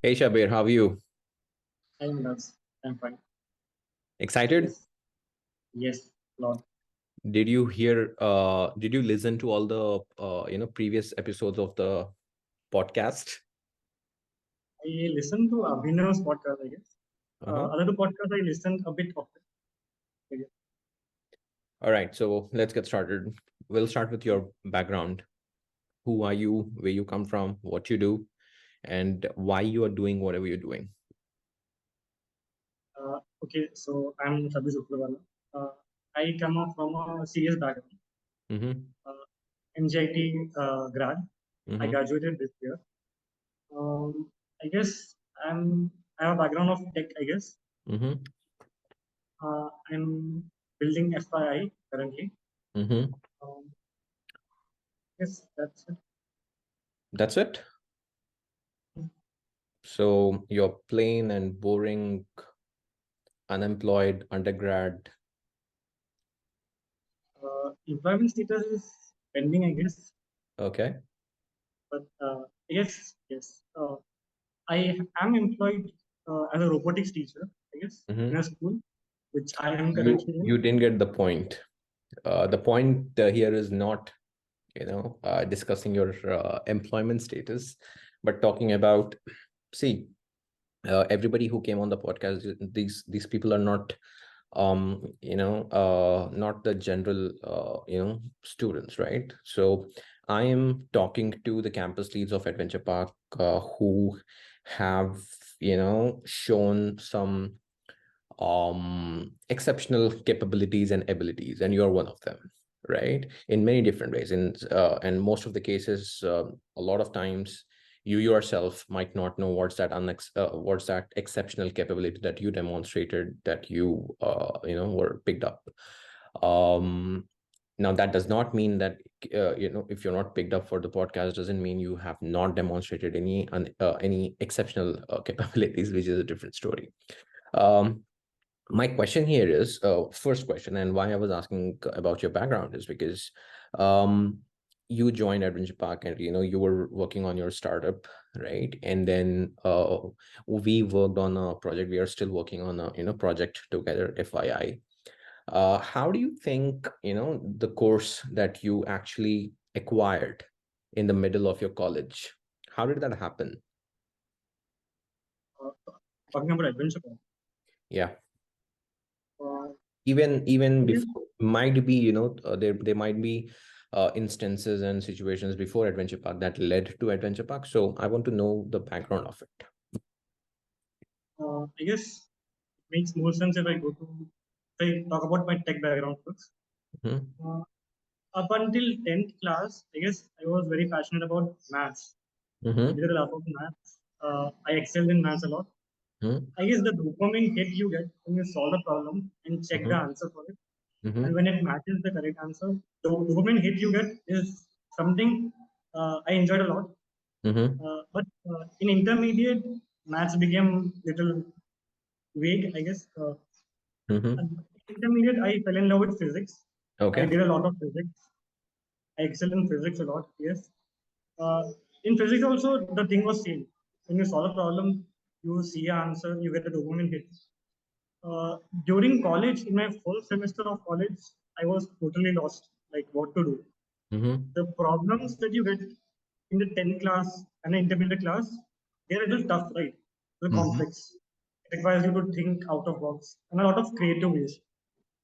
Hey Shabbir, how are you? I'm Meraj. I'm fine. Excited? Yes, yes, Lord. Did you listen to all the previous episodes of the podcast? I listened to Abhinav's podcast, I guess. Uh-huh. Other two podcasts, I listened a bit of it. I guess. All right, so let's get started. We'll start with your background. Who are you, where you come from, what you do, and why you are doing whatever you're doing. Okay, so I'm Shabbir Jodhpurwala. Uh, I come up from a CS background, Mm-hmm. uh, MGIT grad. I Mm-hmm. graduated this year. I guess I have a background of tech, I guess. Mm-hmm. I'm building FII currently. Mm-hmm. Um, yes, that's it. That's it. So you're plain and boring, unemployed undergrad. Employment status is pending, I guess. Okay. But yes. I am employed as a robotics teacher, I guess, in Mm-hmm. a school, which I am You currently in. you didn't get the point. The point here is not discussing your employment status, but talking about, see, everybody who came on the podcast, these people are not not the general students, right? So I am talking to the campus leads of Adventure Park, who have shown some exceptional capabilities and abilities, and you're one of them, right? In many different ways. And most of the cases, a lot of times you yourself might not know what's that exceptional capability that you demonstrated, that were picked up. Now that does not mean that if you're not picked up for the podcast, doesn't mean you have not demonstrated any exceptional capabilities, which is a different story. Um, my question here is, first question, and why I was asking about your background is because um, you joined Adventure Park, and you were working on your startup, right? And then we worked on a project. We are still working on a project together, FYI. How do you think the course that you actually acquired in the middle of your college? How did that happen? Uh, Talking about adventure park. Yeah. Uh, Even I guess before, might be there might be instances and situations before Adventure Park that led to Adventure Park, so I want to know the background of it. I guess it makes more sense if I talk about my tech background first. Mm-hmm. Uh, Up until 10th class, I guess I was very passionate about maths. I Mm-hmm. did a lot of maths. I excelled in maths a lot. I guess the dopamine hit you get when you solve the problem and check the Mm-hmm. answer for it. And Mm-hmm. when it matches the correct answer, the dopamine hit you get is something I enjoyed a lot. Mm-hmm. But in intermediate, maths became little vague, I guess. Mm-hmm. And intermediate, I fell in love with physics. I Okay. did a lot of physics. I excel in physics a lot. Yes. Uh, in physics also, the thing was same. When you solve a problem, you see an answer, you get a dopamine hit. Uh, During college, in my first semester of college, I was totally lost, like what to do. Mm-hmm. The problems that you get in the 10th class and the intermediate class, they're a little tough, right? They're Mm-hmm. complex. It requires you to think out of box and a lot of creative ways.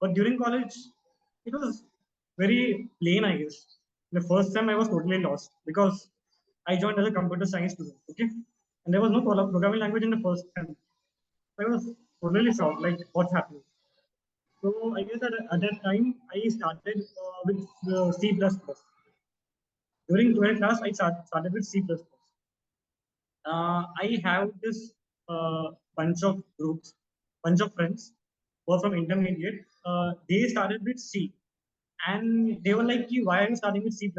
But during college, it was very plain, I guess. The first time I was totally lost because I joined as a computer science student, okay? And there was no programming language in the first time. I was totally shocked, like what's happening. So I guess at that time I started with C++. During 12th class, I started with C++. I have this bunch of groups, bunch of friends who are from intermediate. They started with C, and they were like, "Why are you starting with C++?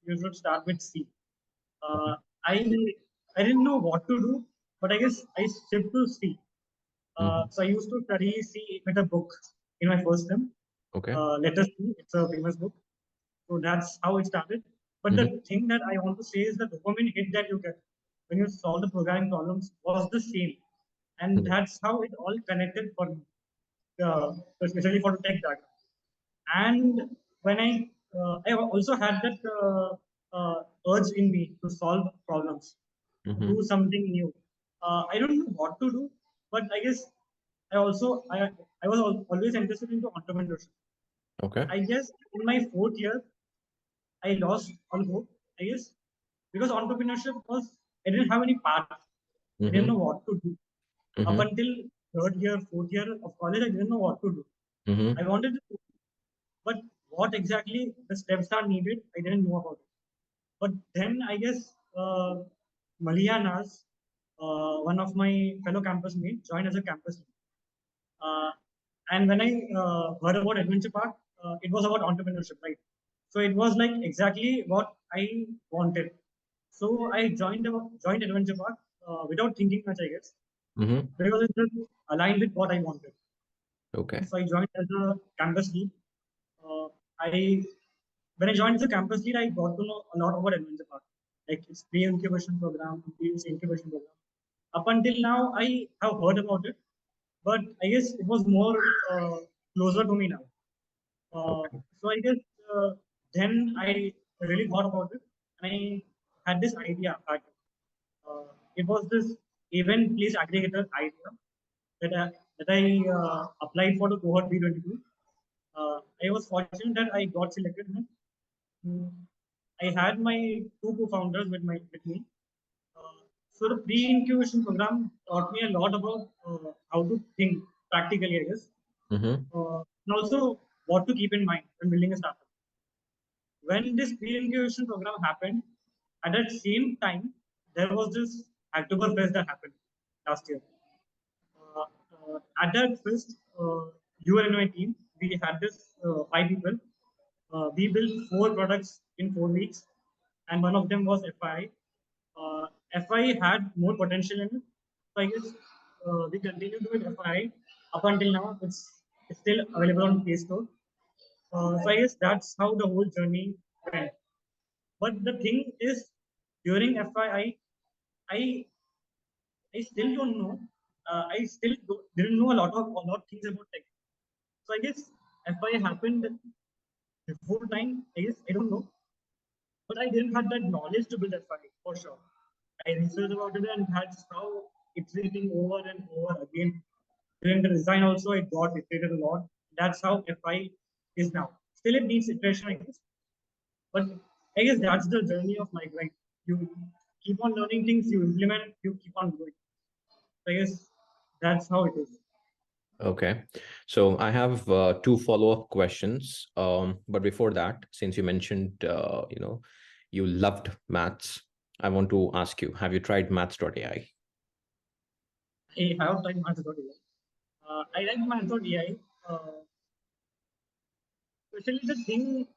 You should start with C." Uh, I I didn't know what to do, but I guess I shifted to C. Mm-hmm. So I used to study C with a book in my first term. Okay. Let us see, it's a famous book. So that's how it started. But Mm-hmm. the thing that I want to say is the dopamine hit that you get. when you solve the programming problems was the same, and Mhm. that's how it all connected for me, especially for the tech data. And when I also had that urge in me to solve problems, to do Mhm. something new. I don't know what to do, but I guess I was always interested into entrepreneurship. Okay. I guess in my fourth year I lost all hope, I guess, because entrepreneurship was, I didn't have any path, I didn't Mhm. know what to do. Up Mhm. until third year, fourth year of college, I didn't know what to do. I Mhm. wanted to, but what exactly the steps are needed, I didn't know about it. But then I guess Malia Naz, one of my fellow campus mates, joined as a campus lead. Uh, and when I heard about Adventure Park, it was about entrepreneurship, right? So it was like exactly what I wanted. So I joined Adventure Park without thinking much, I guess, Mhm. because it just aligned with what I wanted. Okay. So I joined as a campus lead. I When I joined as a campus lead, I got to know a lot about Adventure Park, like its pre-incubation program, its incubation program. Up until now, I have heard about it, but I guess it was more closer to me now. Okay. So I guess then I really thought about it, and I had this idea back. It was this event place aggregator idea that I applied for the cohort B22. I was fortunate that I got selected. Mm, I had my two co-founders with me. So the pre-incubation program taught me a lot about how to think practically, I guess, Mhm. and also what to keep in mind when building a startup. When this pre-incubation program happened, at that same time, there was this Oktoberfest that happened last year. At that fest, you were in my team. We had this five people. We built four products in 4 weeks, and one of them was FI. FI had more potential in it. So I guess we continued with FI up until now. It's still available on Play Store. So I guess that's how the whole journey went. But the thing is, during FI, I I still don't know. Didn't know a lot of things about tech. So I guess FI happened before time. I guess I don't know, but I didn't have that knowledge to build FI for sure. I researched about it and that's how iterating over and over again. During the design also, it got iterated a lot. That's how FI is now. Still, it needs iteration, I guess. But I guess that's the journey of life, right? You keep on learning things, you implement, you keep on going. So I guess that's how it is. Okay. So I have two follow-up questions. But before that, since you mentioned, you loved maths, I want to ask you, have you tried maths.ai? I have tried maths.ai. I like maths.ai. Especially the thing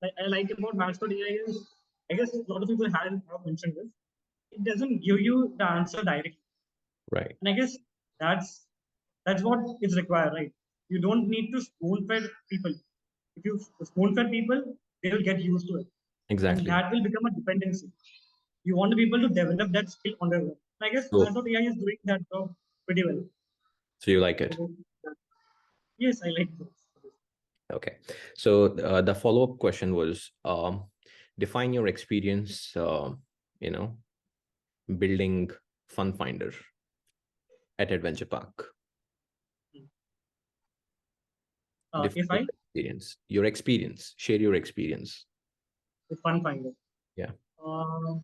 I like about maths.ai is, I guess a lot of people have mentioned this. It doesn't give you the answer directly, Right. and I guess that's that's what is required, right? You don't need to spoon-fed people. If you spoon-fed people, they will get used to it, and Exactly. that will become a dependency. You want the people to develop that skill on their own. I guess So, maths.ai is doing that job pretty well. so you like I it? guess yes, I like this. Okay. So the follow-up question was, define your experience, you know, building Fun Finder at Adventure Park. If Define I your experience, share your experience. with fun finder. Yeah. Uh,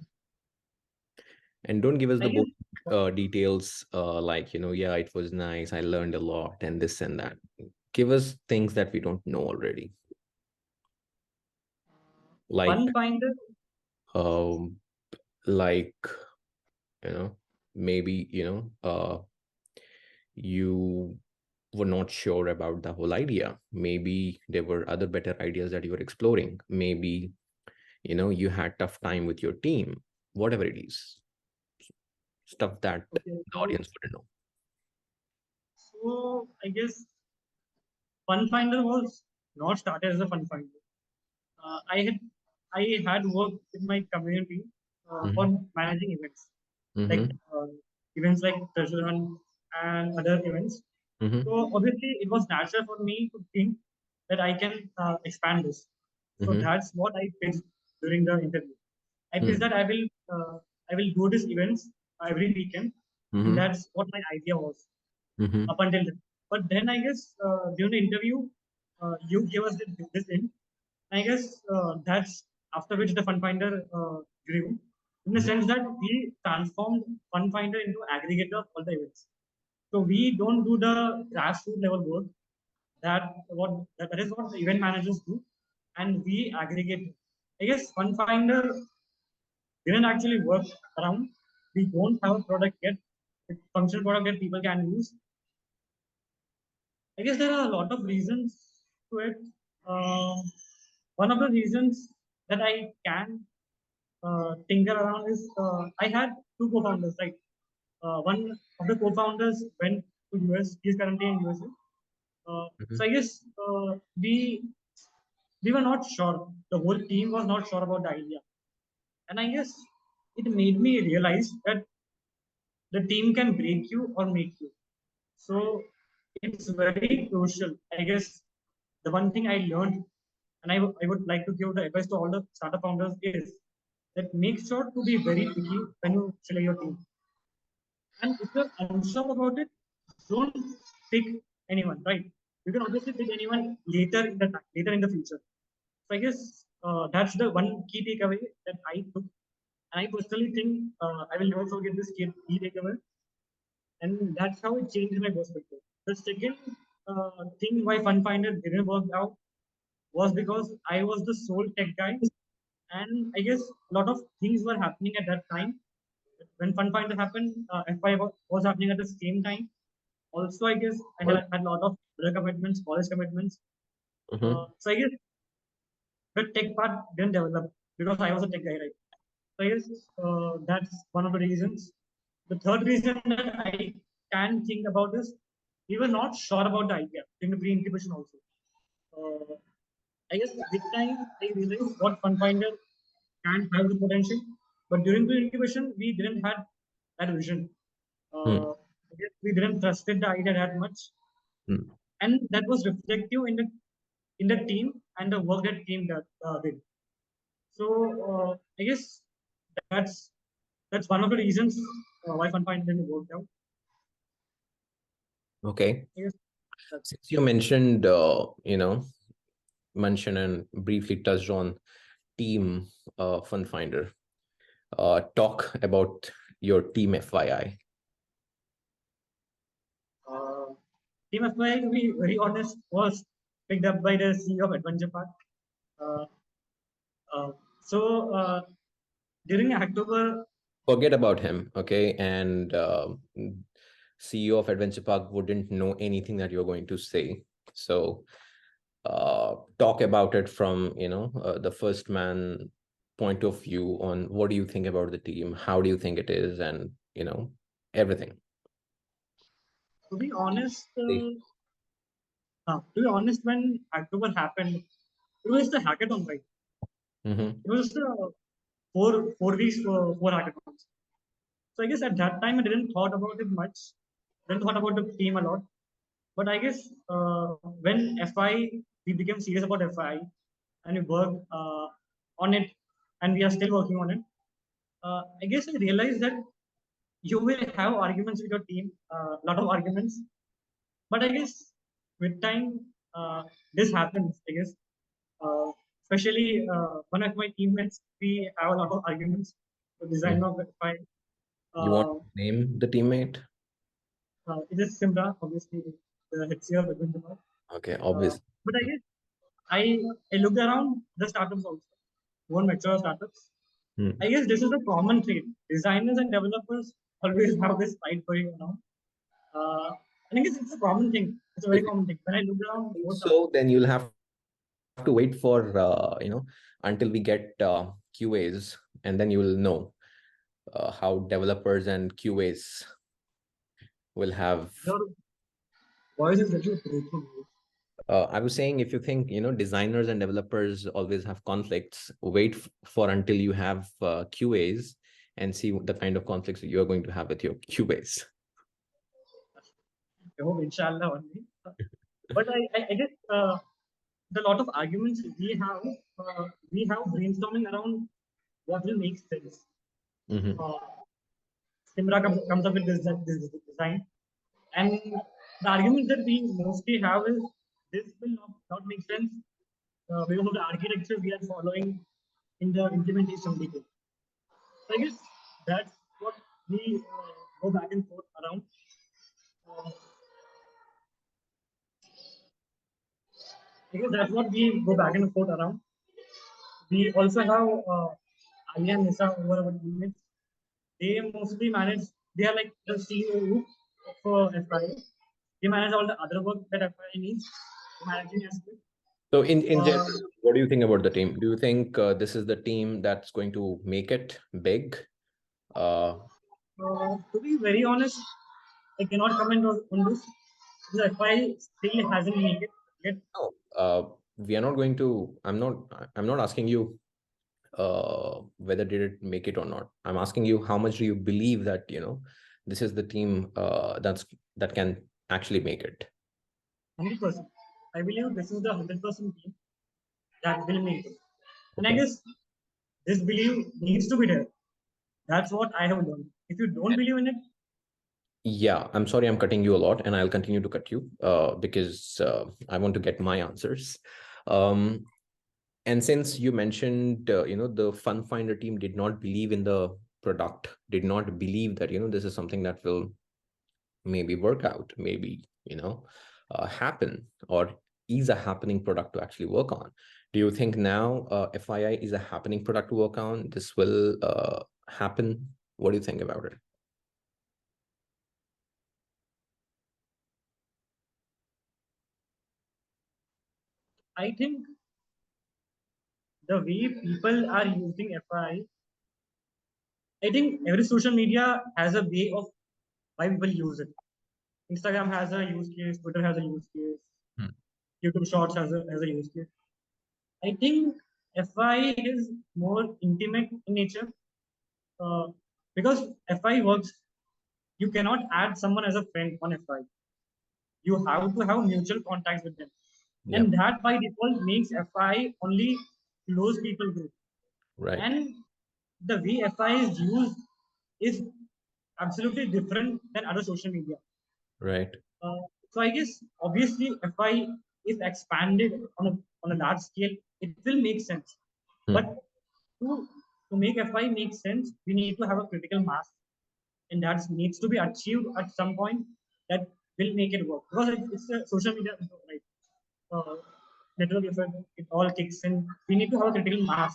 And don't give us I the guess details like, yeah, it was nice. I learned a lot and this and that. Give us things that we don't know already. Like, fun finder. um, like, maybe, you were not sure about the whole idea. Maybe there were other better ideas that you were exploring. Maybe, you had tough time with your team, whatever it is, stuff that Okay, the audience wouldn't know. so I guess fun finder was not started as a fun finder. Uh, I had I had worked with my community for Mhm. managing events. like Mm-hmm. events like treasure hunt and other events. Mm-hmm. So obviously, it was natural for me to think that I can expand this. So Mm-hmm. that's what I pitched during the interview. I pitched Mm-hmm. that I will do these events every weekend, and Mm-hmm. that's what my idea was Mm-hmm. up until then. But then I guess during the interview, you gave us this in. I guess that's after which the Fun Finder grew, in the sense that we transformed Fun Finder into aggregator of all the events. So we don't do the grassroots level work. That is what the event managers do, and we aggregate. I guess Fun Finder didn't actually work around. We don't have a product yet, a functional product that people can use. I guess there are a lot of reasons to it. One of the reasons that I can tinker around is I had two co-founders. Right, one of the co-founders went to US. He's currently in USA. So I guess we were not sure. The whole team was not sure about the idea, and I guess it made me realize that the team can break you or make you. So it's very crucial. I guess the one thing I learned, and I would like to give the advice to all the startup founders is that make sure to be very picky when you select your team. And if you're unsure about it, don't pick anyone, right? You can obviously pick anyone later in the future. So I guess that's the one key takeaway that I took. And I personally think I will never forget this key takeaway. And that's how it changed my perspective. The second thing why Fun Finder didn't work out was because I was the sole tech guy, and I guess a lot of things were happening at that time. When Fun Finder happened, FI was happening at the same time. Also, I guess I had a lot of other commitments, college commitments. Mm-hmm. So I guess the tech part didn't develop because I was a tech guy, right? So I guess that's one of the reasons. The third reason that I can think about is we were not sure about the idea in the pre-incubation also. Uh, I guess with time I realized what FunFinder can have the potential, but during the incubation we didn't have that vision. I guess we didn't trusted the idea that much, Mm-hmm. and that was reflective in the team and the work that team did. So I guess that's that's one of the reasons why FunFinder didn't work out. Okay. I guess that's Since you mentioned, mentioned and briefly touched on team fund finder, talk about your team FYI. uh, Team FY, to be very honest, was picked up by the CEO of EdVenture Park. Uh, uh, so during October, Forget about him, okay? And CEO of Adventure Park wouldn't know anything that you're going to say. So talk about it from the first man point of view on what do you think about the team, how do you think it is, and everything. to be honest, when October happened, it was the hackathon, right? Mm-hmm. It was four weeks for four hackathons. So I guess at that time I didn't thought about it much. Didn't thought about the team a lot. But I guess when FI we became serious about FI and we worked on it, and we are still working on it. I guess I realized that you will have arguments with your team, a lot of arguments. But I guess with time, this happens. I guess, especially one of my teammates, we have a lot of arguments. The design Mm-hmm. of FI. You want Uh, to name the teammate? it is Simra, obviously, the HCR within the work. Okay, obviously. But I guess I I looked around the startups also, more mature startups. I Mm. guess this is a common trait. Designers and developers always have this fight going on. I think it's a common thing. It's a very If you common thing. When I look around think most so, startups, then you'll have to wait for until we get QAs, and then you will know how developers and QAs will have. your voice is little breaking. I was saying, if you think designers and developers always have conflicts, wait for until you have QAs, and see the kind of conflicts you're going to have with your QAs. I hope inshallah only. But I guess the lot of arguments we have brainstorming around what will make sense. Mm-hmm. Uh, Simra comes up with this design, and the argument that we mostly have is this will not make sense because of the architecture we are following in the implementation detail. So I guess that's what we go back and forth around. Uh, I guess that's what we go back and forth around. We also have Alia and Nisa over our teammates. They mostly manage, they are like the CEO for FI. They manage all the other work that FI needs, managing aspect. So in Uh, general, what do you think about the team? Do you think this is the team that's going to make it big? Uh, to be very honest, I cannot comment on this. The FI still hasn't made it yet. no, we are not going to. I'm not asking you whether did it make it or not. I'm asking you how much do you believe that this is the team that can actually make it. 100%. I believe this is the 100% team that will make it. And I Okay. guess this belief needs to be there. That's what I have learned. If you don't believe in it, Yeah, I'm sorry I'm cutting you a lot, and I'll continue to cut you because I want to get my answers. Um, and since you mentioned, the Fun Finder team did not believe in the product, did not believe that, this is something that will maybe work out, maybe, happen, or is a happening product to actually work on. Do you think now FII is a happening product to work on? This will happen? What do you think about it? I think the way people are using I think every social media has a way of why people use it. Instagram has a use case, Twitter has a use case, Hmm. YouTube Shorts has a use case. I think FI is more intimate in nature uh, because FI works. You cannot add someone as a friend on FI. You have to have mutual contacts with them, Yeah, and that by default makes FI only close people group. right, And the way FI is used is absolutely different than other social media. right. Uh, so I guess obviously FI is expanded on a large scale, it will make sense. But Hmm. to make FI make sense, we need to have a critical mass, and that needs to be achieved at some point that will make it work. Because it's a social media, right? Uh, network effect, it all kicks in. We need to have a critical mass,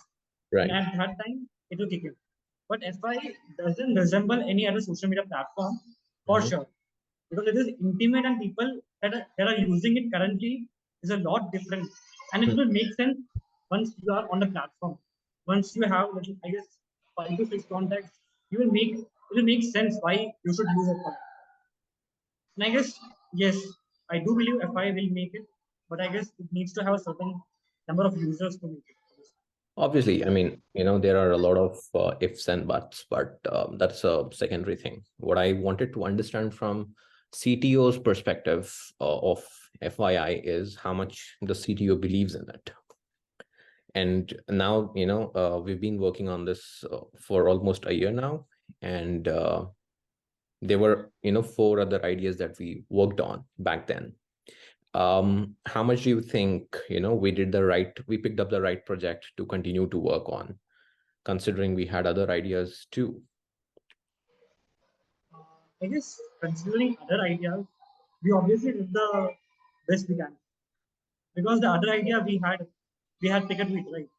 and Right. at that time, it will kick in. But FI doesn't resemble any other social media platform for Mhm. sure, because it is intimate and people that are using it currently is a lot different, and it Hmm. will make sense once you are on the platform. Once you have, I guess, 5 to 6 contacts, it will make sense why you should use FI. And I guess yes, I do believe FI will make it, but I guess it needs to have a certain number of users to make it. Obviously, I mean, there are a lot of ifs and buts, but that's a secondary thing. What I wanted to understand from CTO's perspective of FYI is how much the CTO believes in it. And now, we've been working on this for almost a year now, and there were, four other ideas that we worked on back then. How much do you think, we picked up the right project to continue to work on, considering we had other ideas too? I guess considering other ideas, we obviously did the best we can, because the other idea we had Picket Wheat, right?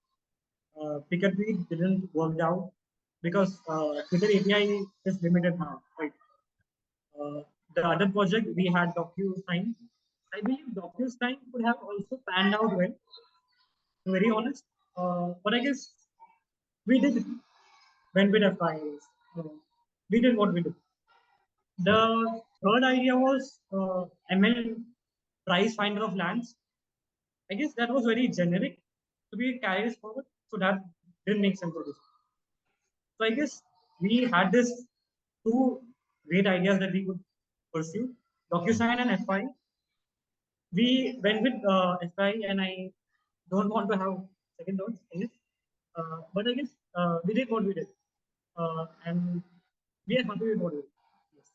Picket Wheat didn't work out because Twitter API is limited now, right? The other project we had DocuSign. I believe DocuSign could have also panned out well, to be very honest. But I guess we did went with FIs. We did what we did. Hmm. The third idea was ML price finder of lands. I guess that was very generic to be carried forward, so that didn't make sense for this. So I guess we had this two great ideas that we could pursue, DocuSign and FI. We went with FI, and I don't want to have second thoughts, I guess. But I guess we did what we did, and we are happy with what we did. Yes.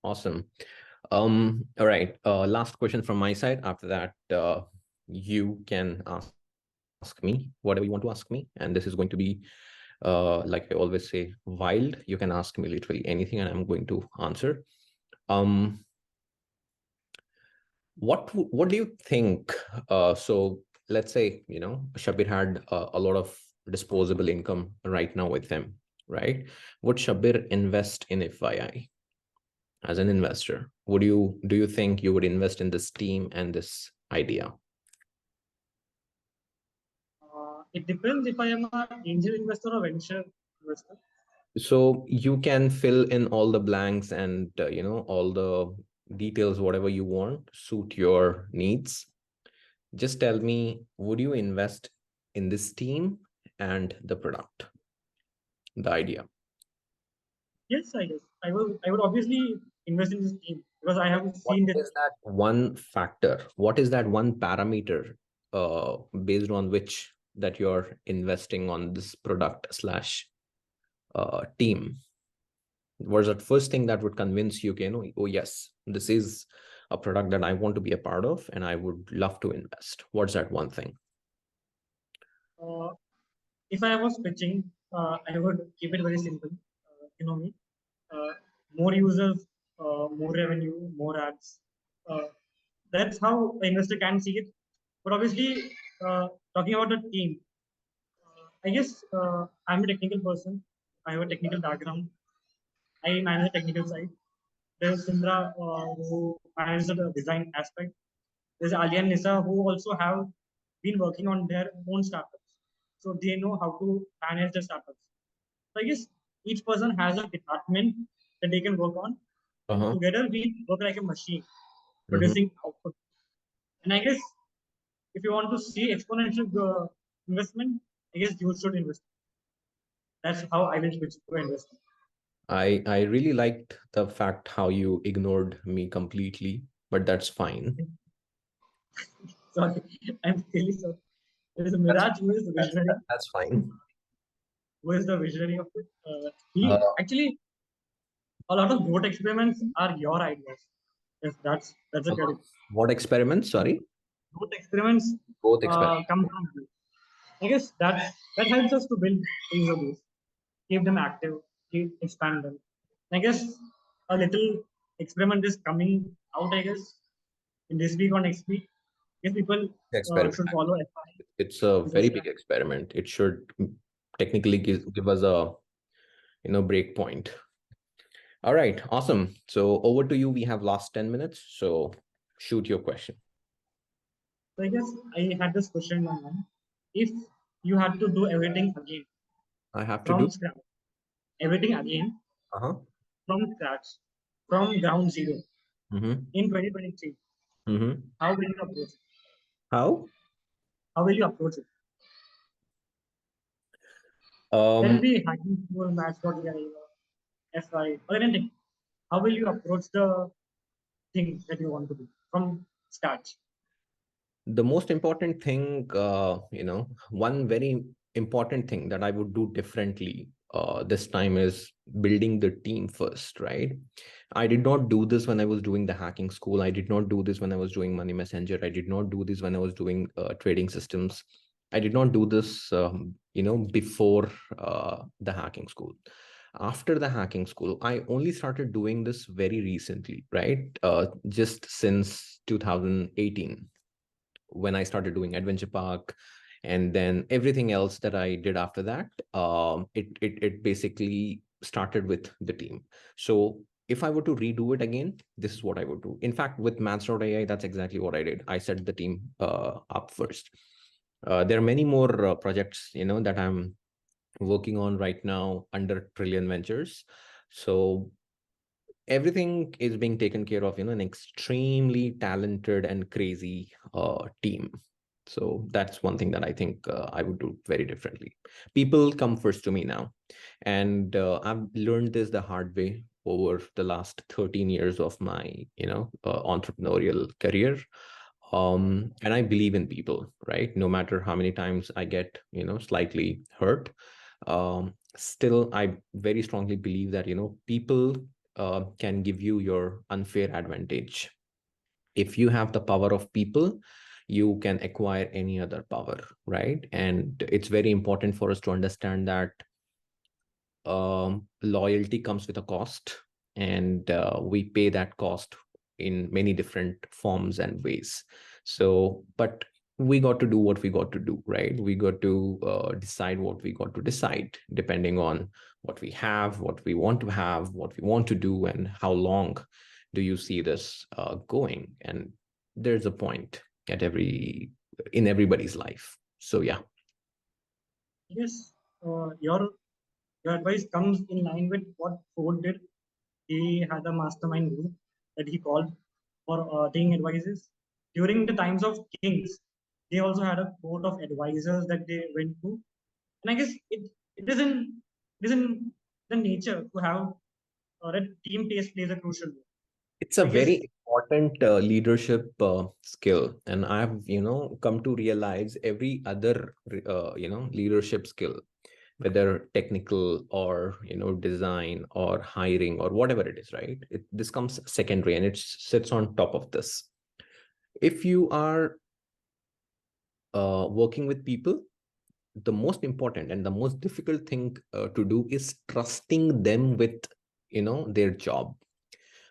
Awesome. All right. Last question from my side. After that, you can ask me whatever you want to ask me, and this is going to be, like I always say, wild. You can ask me literally anything, and I'm going to answer. Um, what do you think? So let's say, Shabir had a lot of disposable income right now with him, right? Would Shabir invest in FII as an investor? Do you think you would invest in this team and this idea? It depends if I am an angel investor or venture investor. So you can fill in all the blanks and all the details, whatever you want, suit your needs. Just tell me, would you invest in this team and the product, the idea? Yes, I guess I will. I would obviously invest in this team because I have What seen this. is that one factor? What is that one parameter based on which that you're investing on this product slash team? What's that first thing that would convince you, oh yes, this is a product that I want to be a part of and I would love to invest? What's that one thing? Uh, if I was pitching, I would keep it very simple. You know me. Uh, More users, more revenue, more ads. Uh, that's how an investor can see it. But obviously, talking about the team, I guess I'm a technical person. I have a technical background. I manage the technical side. There's Sindra who manages the design aspect. There's Ali and Nisa who also have been working on their own startups. So they know how to manage the startups. So I guess each person has a department that they can work on. And Uh-huh. together we work like a machine Hmm. producing output. And I guess if you want to see exponential investment, I guess you should invest. That's how I will switch to investment. I really liked the fact how you ignored me completely, but that's fine. Sorry, I'm really sorry. There is a That's Miraj who is the visionary, that's fine. who is the visionary of it. Uh, He actually a lot of growth experiments are your ideas. Yes, that's a category. what experiments? Sorry, Growth experiments both experiments. come from you. I guess that helps us to build user base, keep them active, keep expand them. I guess a little experiment is coming out. I guess in this week or next week, if people Experiment. should follow FI, It's a which is very big experiment. It should technically give us a break point. All right, awesome. So over to you. We have last 10 minutes. So shoot your question. so I guess I had this question in my mind. If you had to do everything again I have to do. from scratch, everything again Uh-huh. from scratch, from ground zero Mm-hmm. in 2023, Mm-hmm. how will you approach it? How? How will you approach it? Let it Um, be hacking tool, maths.ai, FI, or anything. How will you approach the thing that you want to do from scratch? the most important thing, one very important thing that I would do differently this time is building the team first, right? I did not do this when I was doing the hacking school. I did not do this when I was doing Money Messenger. I did not do this when I was doing trading systems. I did not do this, before the hacking school. After the hacking school, I only started doing this very recently, right? Just since 2018, when I started doing Adventure Park, and then everything else that I did after that, it basically started with the team. So if I were to redo it again, this is what I would do. In fact, with maths.ai, that's exactly what I did. I set the team up first. There are many more projects, that I'm working on right now under Trillion Ventures. So everything is being taken care of, an extremely talented and crazy team. So that's one thing that I think I would do very differently. People come first to me now, and I've learned this the hard way over the last 13 years of my entrepreneurial career. And I believe in people, right? No matter how many times I get slightly hurt, still I very strongly believe that people can give you your unfair advantage. If you have the power of people, you can acquire any other power, right? And it's very important for us to understand that loyalty comes with a cost, and we pay that cost in many different forms and ways. So, but we got to do what we got to do, right? We got to decide what we got to decide, depending on what we have, what we want to have, what we want to do, and how long do you see this going. And there's a point at in everybody's life. So yeah. Yes, your advice comes in line with what Ford did. He had a mastermind group that he called for taking advices. During the times of kings, they also had a court of advisors that they went to. And I guess it is in the nature to have that team plays a crucial role. It's a I guess very important leadership skill, and I've come to realize every other leadership skill, whether technical or design or hiring or whatever it is, right? This comes secondary, and it sits on top of this. If you are working with people, the most important and the most difficult thing to do is trusting them with their job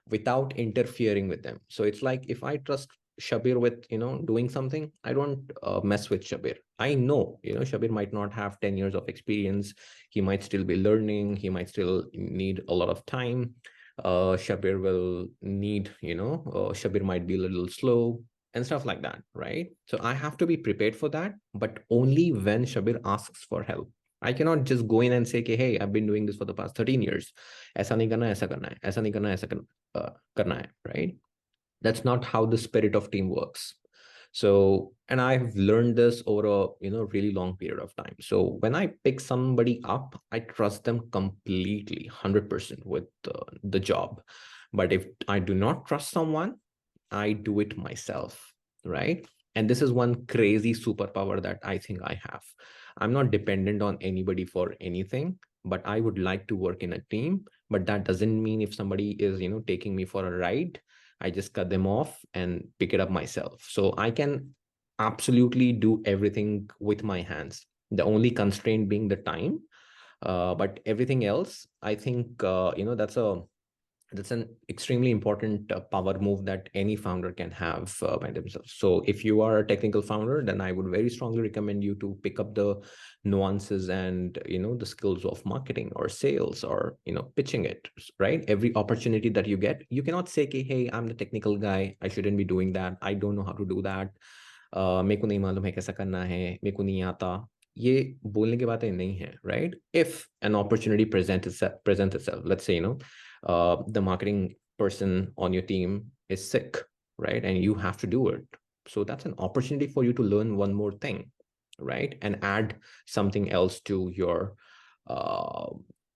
without interfering with them. So it's like, if I trust Shabbir with doing something, I don't mess with Shabbir. I know Shabbir might not have 10 years of experience. He might still be learning. He might still need a lot of time. Shabbir will need Shabbir might be a little slow and stuff like that, right? So I have to be prepared for that, but only when Shabbir asks for help. I cannot just go in and say, hey, I've been doing this for the past 13 years. ऐसा नहीं करना, ऐसा करना है, ऐसा नहीं करना, ऐसा करना है, right? That's not how the spirit of team works. So, and I've learned this over a really long period of time. So when I pick somebody up, I trust them completely, 100% with the job. But if I do not trust someone, I do it myself, right? And this is one crazy superpower that I think I have. I'm not dependent on anybody for anything, but I would like to work in a team. But that doesn't mean if somebody is, taking me for a ride, I just cut them off and pick it up myself. So I can absolutely do everything with my hands. The only constraint being the time, but everything else, I think, that's an extremely important power move that any founder can have by themselves. So if you are a technical founder, then I would very strongly recommend you to pick up the nuances and the skills of marketing or sales or pitching it, right? Every opportunity that you get, you cannot say, hey, I'm the technical guy, I shouldn't be doing that, I don't know how to do that, मेरे को नहीं मालूम है कैसा करना है, मेरे को नहीं आता, ये बोलने की बातें नहीं है, right? If an opportunity presents itself, let's say the marketing person on your team is sick, right? And you have to do it. So that's an opportunity for you to learn one more thing, right? And add something else to your uh,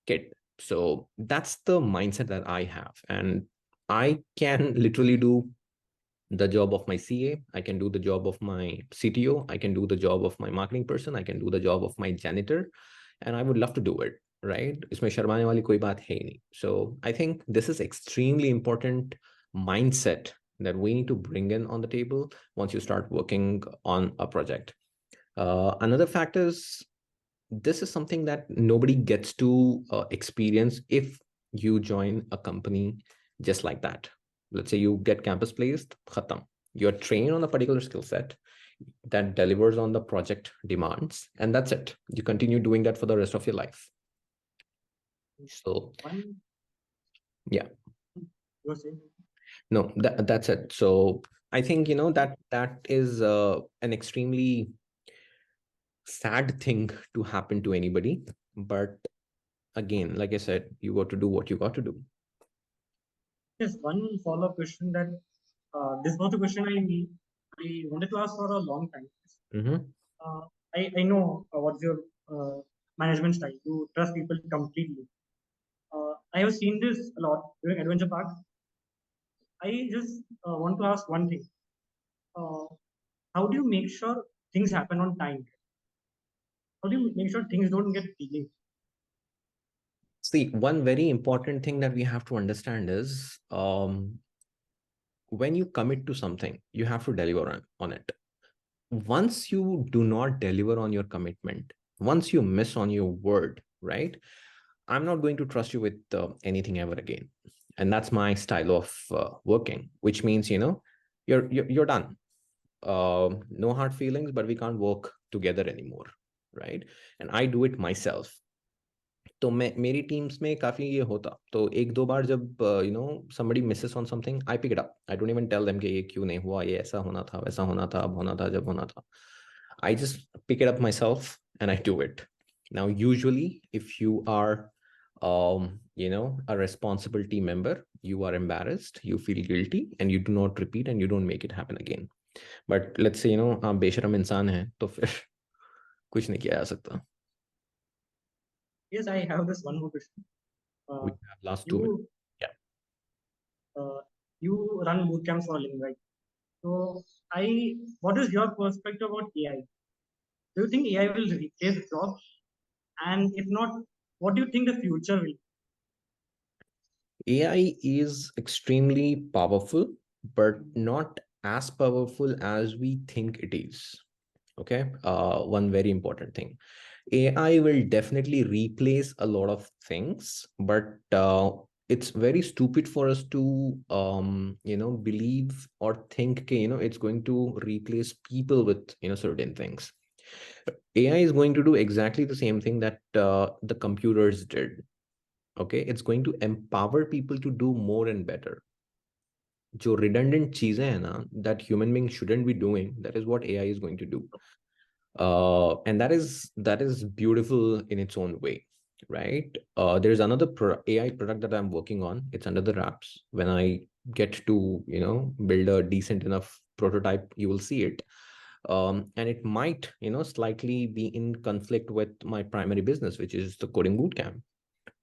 kit. So that's the mindset that I have. And I can literally do the job of my CA, I can do the job of my CTO, I can do the job of my marketing person, I can do the job of my janitor, and I would love to do it, right? इसमें शर्माने वाली कोई बात है ही नहीं. So I think this is extremely important mindset that we need to bring in on the table once you start working on a project. Another fact is, this is something that nobody gets to experience if you join a company just like that. Let's say you get campus placed, khatam. You're trained on a particular skill set that delivers on the project demands, and that's it. You continue doing that for the rest of your life. So, one yeah, you were saying. no, that's it. So I think that is an extremely sad thing to happen to anybody, but again, like I said, you got to do what you got to do. Yes, one follow-up question that this was the question I I wanted to ask for a long time. Mm-hmm. I know what's your management style. You trust people completely. I have seen this a lot during Adventure Park. I just want to ask one thing. Uh, how do you make sure things happen on time? How do you make sure things don't get delayed? See, one very important thing that we have to understand is when you commit to something, you have to deliver on it. Once you do not deliver on your commitment, once you miss on your word, right? I'm not going to trust you with anything ever again. And that's my style of working, which means, you're done. No hard feelings, but we can't work together anymore, right? And I do it myself. तो मैं मेरी teams में काफी ये होता तो एक दो बार जब somebody misses on something, I pick it up. I don't even tell them कि ये क्यों नहीं हुआ, ये ऐसा होना था, वैसा होना था, अब होना था, जब होना था. I just pick it up myself and I do it. Now usually if you are a responsible team member, you are embarrassed, you feel guilty, and you do not repeat and you don't make it happen again. But let's say आप बेशरम इंसान हैं तो फिर कुछ नहीं किया जा सकता. Yes, I have this one more question. We Uh, have last 2 minutes. you Yeah. you run boot camps for a living, right? So what is your perspective about AI? Do you think AI will replace jobs? And if not, what do you think the future will be? AI is extremely powerful, but not as powerful as we think it is. Okay. One very important thing. AI will definitely replace a lot of things, but it's very stupid for us to believe or think it's going to replace people with certain things. AI is going to do exactly the same thing that the computers did. Okay, it's going to empower people to do more and better. जो redundant चीजें हैं ना, that human beings shouldn't be doing, that is what AI is going to do. And that is beautiful in its own way, right? There's another AI product that I'm working on. It's under the wraps. When I get to build a decent enough prototype, you will see it. And it might slightly be in conflict with my primary business, which is the coding bootcamp.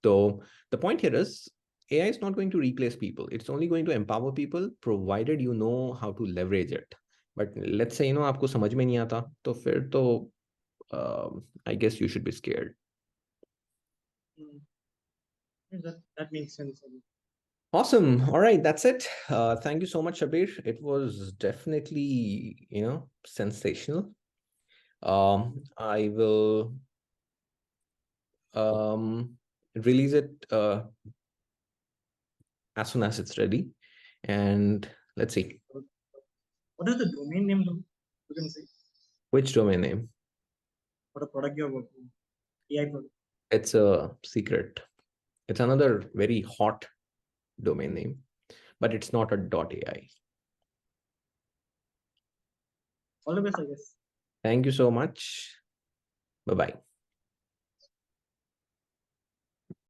So the point here is AI is not going to replace people. It's only going to empower people, provided you know how to leverage it. But let's say आपको समझ में नहीं आता तो फिर तो I guess you should be scared. Hmm, that makes sense. Awesome. All right, that's it. Thank you so much, Shabbir. It was definitely sensational. I will release it as soon as it's ready, and let's see. What is the domain name, though? You can say Which domain name? for the product you're working on, AI product. It's a secret. It's another very hot domain name, but it's not a .ai. All the best, I guess. Thank you so much. Bye-bye.